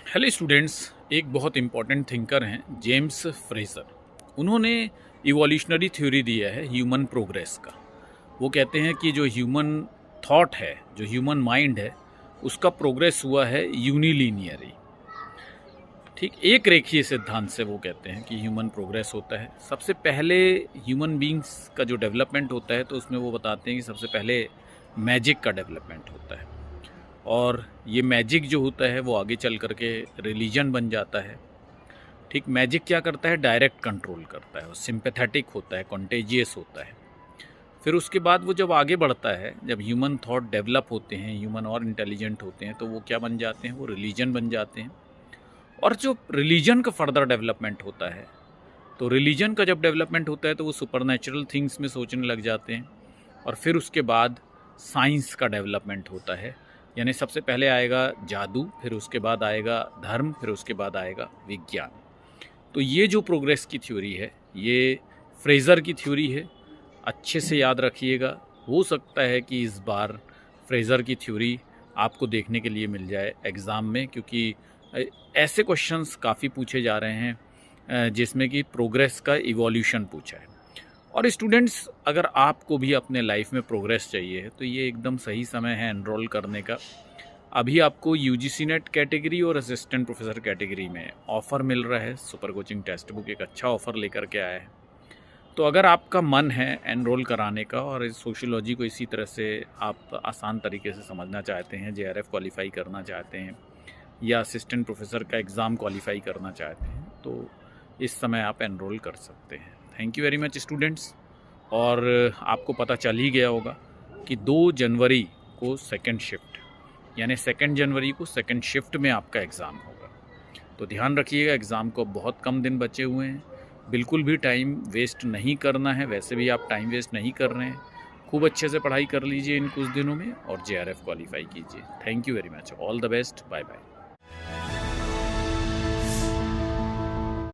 Hello students, एक बहुत important thinker हैं जेम्स फ्रेजर। उन्होंने इवोल्यूशनरी थ्योरी दिया है ह्यूमन प्रोग्रेस का। वो कहते हैं कि जो ह्यूमन थॉट है, जो ह्यूमन माइंड है, उसका प्रोग्रेस हुआ है यूनिलीनियरी। ठीक, एक रेखीय सिद्धांत से वो कहते हैं कि ह्यूमन प्रोग्रेस होता है। सबसे पहले ह्यूमन बींग्स का जो डेवलपमेंट होता है तो उसमें वो बताते हैं कि सबसे पहले मैजिक का डेवलपमेंट होता है, और ये मैजिक जो होता है वो आगे चल कर के रिलीजन बन जाता है। ठीक, मैजिक क्या करता है? डायरेक्ट कंट्रोल करता है, वो सिंपैथेटिक होता है, कॉन्टेजियस होता है। फिर उसके बाद वो जब आगे बढ़ता है, जब ह्यूमन थॉट डेवलप होते हैं, ह्यूमन और इंटेलिजेंट होते हैं, तो वो क्या बन जाते हैं? वो रिलीजन बन जाते हैं। और जो रिलीजन का फर्दर डेवलपमेंट होता है, तो रिलीजन का जब डेवलपमेंट होता है तो वो सुपरनेचुरल थिंग्स में सोचने लग जाते हैं। और फिर उसके बाद साइंस का डेवलपमेंट होता है, यानी सबसे पहले आएगा जादू, फिर उसके बाद आएगा धर्म, फिर उसके बाद आएगा विज्ञान। तो ये जो प्रोग्रेस की थ्योरी है, ये फ्रेज़र की थ्योरी है। अच्छे से याद रखिएगा। हो सकता है कि इस बार फ्रेज़र की थ्योरी आपको देखने के लिए मिल जाए एग्ज़ाम में, क्योंकि ऐसे क्वेश्चंस काफ़ी पूछे जा रहे हैं जिसमें कि प्रोग्रेस का इवोल्यूशन पूछा है। और स्टूडेंट्स, अगर आपको भी अपने लाइफ में प्रोग्रेस चाहिए तो ये एकदम सही समय है एनरोल करने का। अभी आपको यूजीसी नेट कैटेगरी और असिस्टेंट प्रोफेसर कैटेगरी में ऑफ़र मिल रहा है। सुपर कोचिंग टेक्स्ट बुक एक अच्छा ऑफ़र लेकर के आया है। तो अगर आपका मन है एनरोल कराने का और इस सोशियोलॉजी को इसी तरह से आप आसान तरीके से समझना चाहते हैं, जेआरएफ क्वालिफाई करना चाहते हैं या असिस्टेंट प्रोफेसर का एग्ज़ाम क्वालिफाई करना चाहते हैं, तो इस समय आप एनरोल कर सकते हैं। Thank you very much students. और आपको पता चल ही गया होगा कि 2 जनवरी को सेकंड शिफ्ट, यानी 2 जनवरी को सेकंड शिफ्ट में आपका एग्ज़ाम होगा। तो ध्यान रखिएगा, एग्ज़ाम को बहुत कम दिन बचे हुए हैं। बिल्कुल भी टाइम वेस्ट नहीं करना है, वैसे भी आप टाइम वेस्ट नहीं कर रहे हैं। खूब अच्छे से पढ़ाई कर लीजिए इन कुछ दिनों में और जेआरएफ क्वालिफाई कीजिए। Thank you very much, all the best, bye bye.